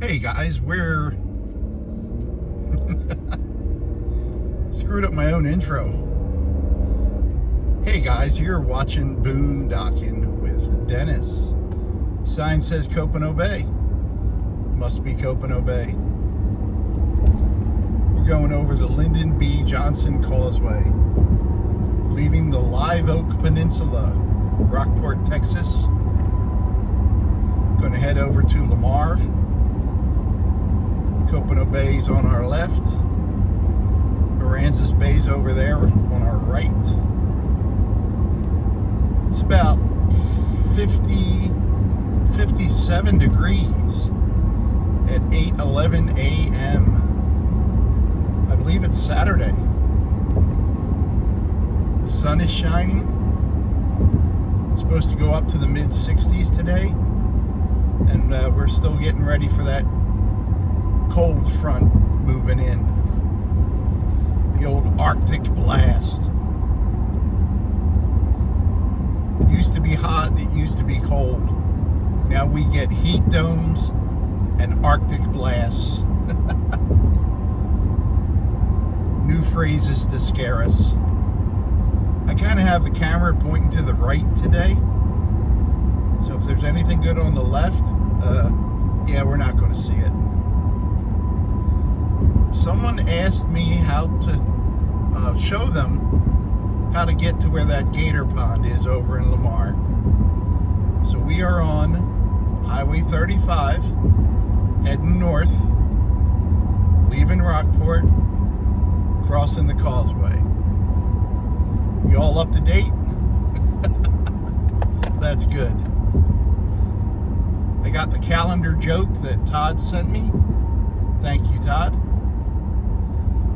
Hey guys, we're screwed up my own intro. Hey guys, you're watching Boondocking with Dennis. Sign says Copano Bay. Must be Copano Bay. We're going over the Lyndon B. Johnson Causeway, leaving the Live Oak Peninsula, Rockport, Texas. Going to head over to Lamar. Copano Bay's on our left. Aransas Bay's over there on our right. It's about 57 degrees at 8:11 a.m. I believe it's Saturday. The sun is shining. It's supposed to go up to the mid-60s today. And we're still getting ready for that cold front moving in. The old Arctic blast. It used to be hot, it used to be cold. Now we get heat domes and Arctic blasts. New phrases to scare us. I kind of have the camera pointing to the right today. So if there's anything good on the left, yeah, we're not going to see it. Someone asked me how to show them how to get to where that gator pond is over in Lamar. So we are on Highway 35, heading north, leaving Rockport, crossing the causeway. You all up to date? That's good. I got the calendar joke that Todd sent me. Thank you, Todd.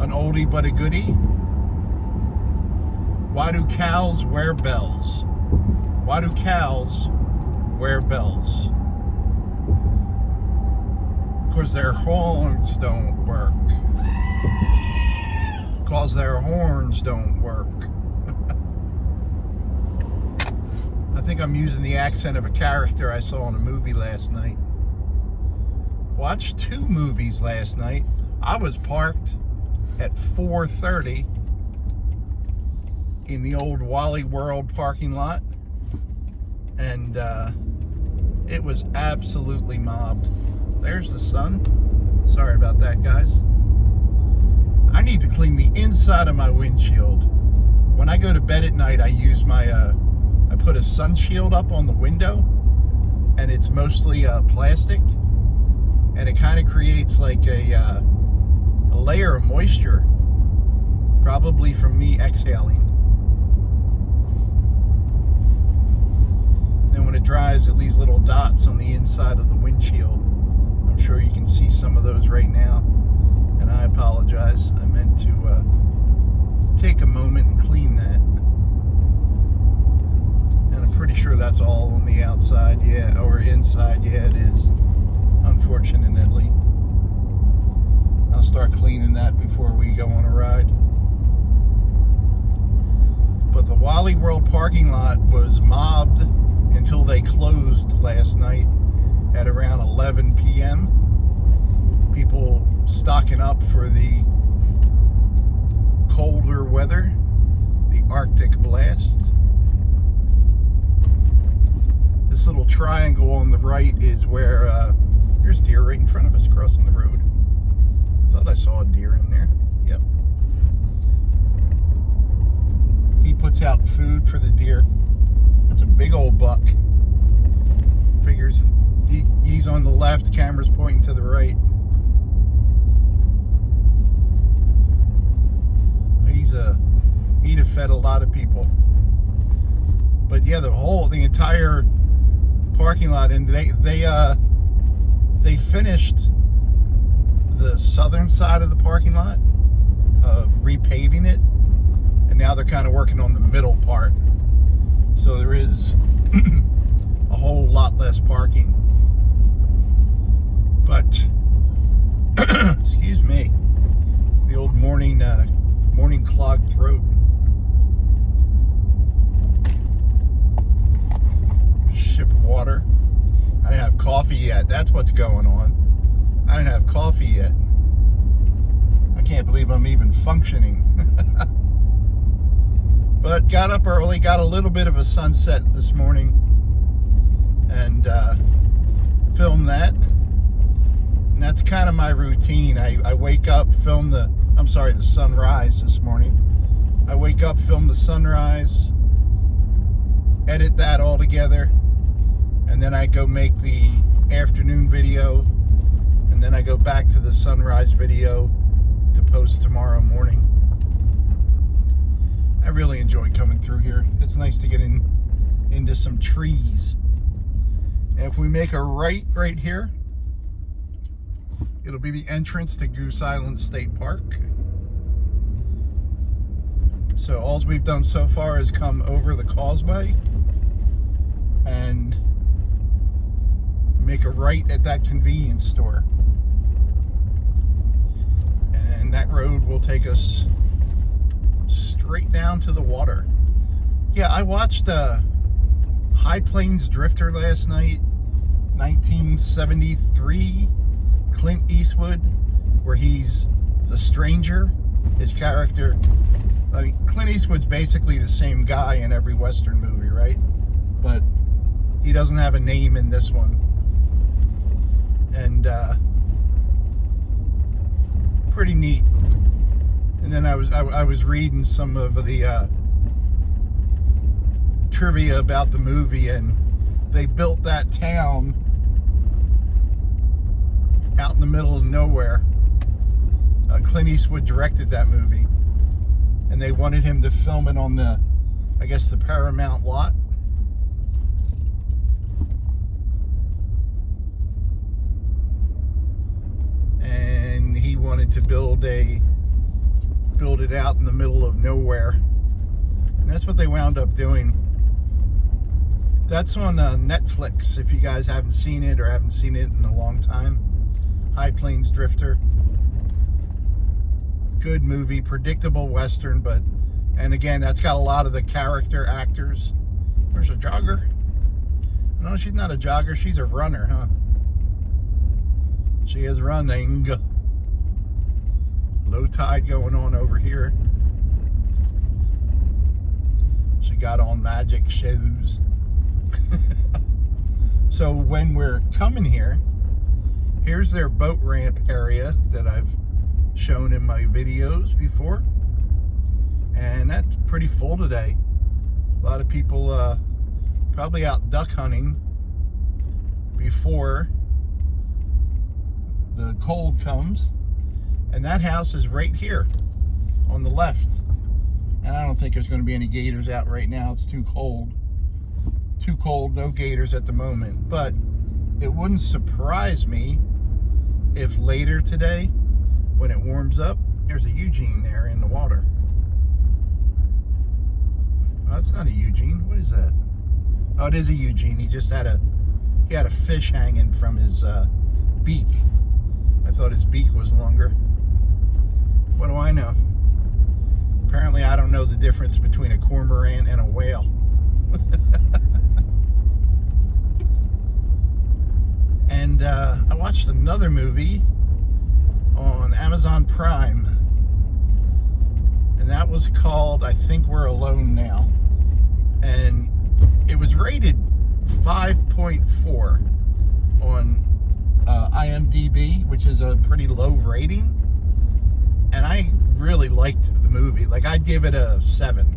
An oldie but a goodie. Why do cows wear bells? Why do cows wear bells? Because their horns don't work. Because their horns don't work. I think I'm using the accent of a character I saw in a movie last night. Watched 2 movies last night. I was parked at 4:30 in the old Wally World parking lot, and it was absolutely mobbed. There's the sun. Sorry about that, guys. I need to clean the inside of my windshield. When I go to bed at night, I use my I put a sun shield up on the window, and it's mostly plastic, and it kind of creates like a layer of moisture, probably from me exhaling. Then when it dries, it leaves little dots on the inside of the windshield. I'm sure you can see some of those right now, and I apologize. I meant to take a moment and clean that. And I'm pretty sure that's all on the outside, yeah, or inside, yeah, it is, unfortunately. I'll start cleaning that before we go on a ride. But the Wally World parking lot was mobbed until they closed last night at around 11 p.m. People stocking up for the colder weather, the Arctic blast. This little triangle on the right is where there's deer right in front of us crossing the road. I thought I saw a deer in there. Yep. He puts out food for the deer. It's a big old buck. Figures he's on the left, camera's pointing to the right. He'd have fed a lot of people. But yeah, the entire parking lot, and they finished the southern side of the parking lot, repaving it, and now they're kind of working on the middle part, so there is a whole lot less parking. But excuse me, the old morning clogged throat. Ship water. I didn't have coffee yet. That's what's going on. I didn't have coffee yet. I can't believe I'm even functioning. But got up early, got a little bit of a sunset this morning, and filmed that. And that's kind of my routine. I wake up, film the sunrise this morning. I wake up, film the sunrise, edit that all together, and then I go make the afternoon video, and then I go back to the sunrise video to post tomorrow morning. I really enjoy coming through here. It's nice to get into some trees. And if we make a right here, it'll be the entrance to Goose Island State Park. So all we've done so far is come over the causeway and make a right at that convenience store. And that road will take us straight down to the water. Yeah, I watched High Plains Drifter last night, 1973, Clint Eastwood, where he's the stranger. His character, I mean, Clint Eastwood's basically the same guy in every Western movie, right? But he doesn't have a name in this one. And pretty neat. And then I was reading some of the trivia about the movie, and they built that town out in the middle of nowhere. Clint Eastwood directed that movie, and they wanted him to film it on the Paramount lot. And he wanted to build it out in the middle of nowhere. And that's what they wound up doing. That's on Netflix, if you guys haven't seen it or haven't seen it in a long time. High Plains Drifter. Good movie, predictable Western, and again, that's got a lot of the character actors. There's a jogger. No, she's not a jogger, she's a runner, huh? She is running. Low tide going on over here. She got on magic shoes. So when we're coming here, here's their boat ramp area that I've shown in my videos before, and that's pretty full today. A lot of people probably out duck hunting before the cold comes. And that house is right here on the left, and I don't think there's going to be any gators out right now. It's too cold, no gators at the moment. But it wouldn't surprise me if later today, when it warms up, there's a Eugene there in the water. Oh, it's not a Eugene. What is that? Oh, it is a Eugene. He just had a fish hanging from his beak. I thought his beak was longer. What do I know? Apparently I don't know the difference between a cormorant and a whale. And I watched another movie on Amazon Prime, and that was called I Think We're Alone Now, and it was rated 5.4 on IMDb, which is a pretty low rating, and I really liked the movie. Like, I'd give it a 7.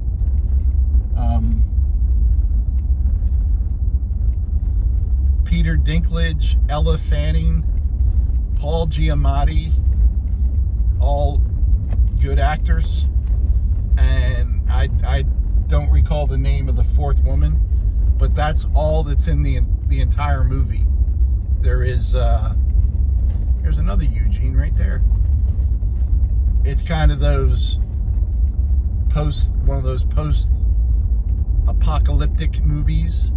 Peter Dinklage, Ella Fanning, Paul Giamatti, all good actors, and I don't recall the name of the fourth woman, but that's all that's in the entire movie. There's another Eugene right there. It's kind of one of those post-apocalyptic movies,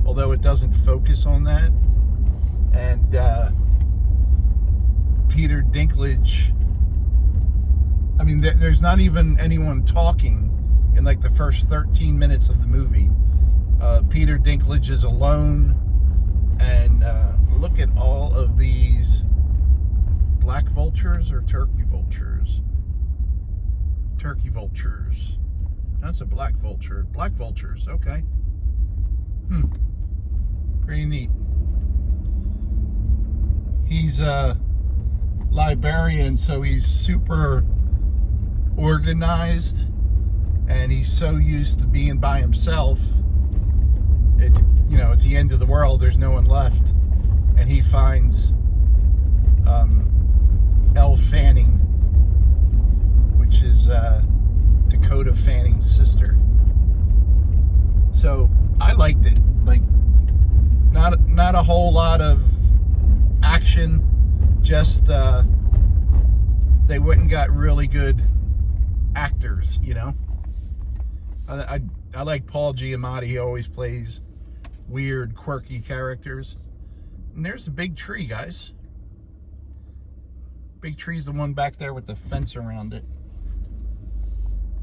although it doesn't focus on that. And Peter Dinklage, I mean, there's not even anyone talking in like the first 13 minutes of the movie. Peter Dinklage is alone, and look at all of these vultures or turkey vultures? Turkey vultures. That's a black vulture. Black vultures, okay. Pretty neat. He's a librarian, so he's super organized, and he's so used to being by himself. It's, you know, it's the end of the world. There's no one left, and he finds Elle Fanning, which is Dakota Fanning's sister. So I liked it. Like, not a whole lot of action, just they went and got really good actors, you know. I like Paul Giamatti. He always plays weird, quirky characters. And there's the big tree, guys. Big tree's the one back there with the fence around it.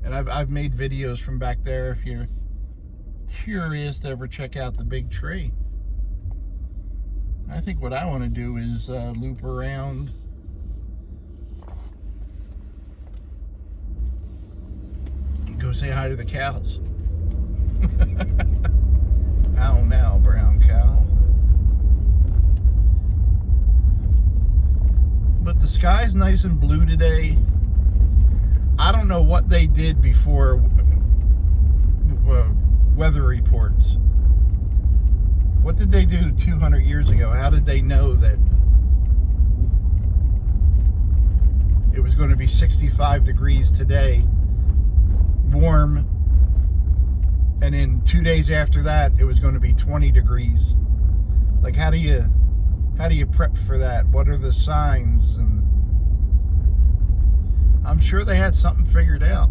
And I've made videos from back there if you're curious to ever check out the big tree. I think what I want to do is loop around and go say hi to the cows. Ow now, brown cow. But the sky's nice and blue today. I don't know what they did before weather reports. What did they do 200 years ago? How did they know that it was going to be 65 degrees today, warm, and then 2 days after that it was going to be 20 degrees? Like, how do you prep for that? What are the signs? And I'm sure they had something figured out.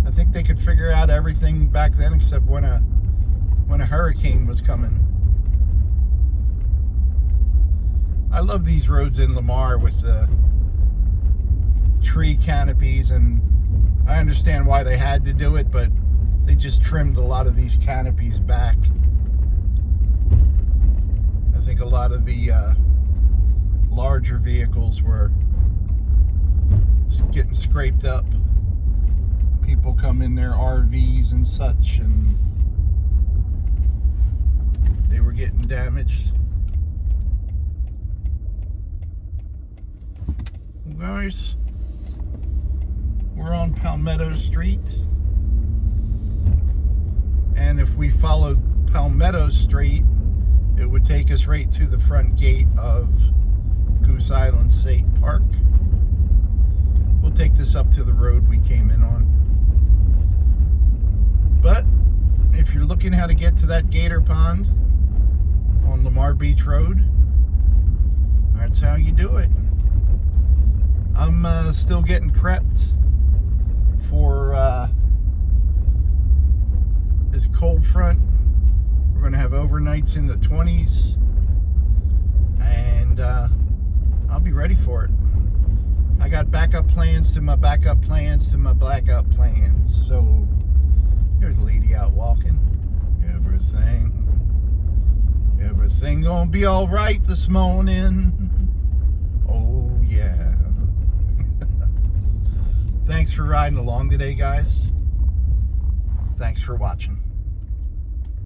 I think they could figure out everything back then except when a hurricane was coming. I love these roads in Lamar with the tree canopies, and I understand why they had to do it, but they just trimmed a lot of these canopies back. I think a lot of the larger vehicles were getting scraped up. People come in their RVs and such, and they were getting damaged. Well, guys, we're on Palmetto Street, and if we followed Palmetto Street, it would take us right to the front gate of Goose Island State Park. We'll take this up to the road we came in on. But if you're looking how to get to that gator pond on Lamar Beach Road, that's how you do it. I'm still getting prepped for this cold front. We're going to have overnights in the 20s, and I'll be ready for it. I got backup plans to my backup plans to my backup plans. So there's a lady out walking. Everything gonna be all right this morning. Oh yeah. Thanks for riding along today, guys. Thanks for watching.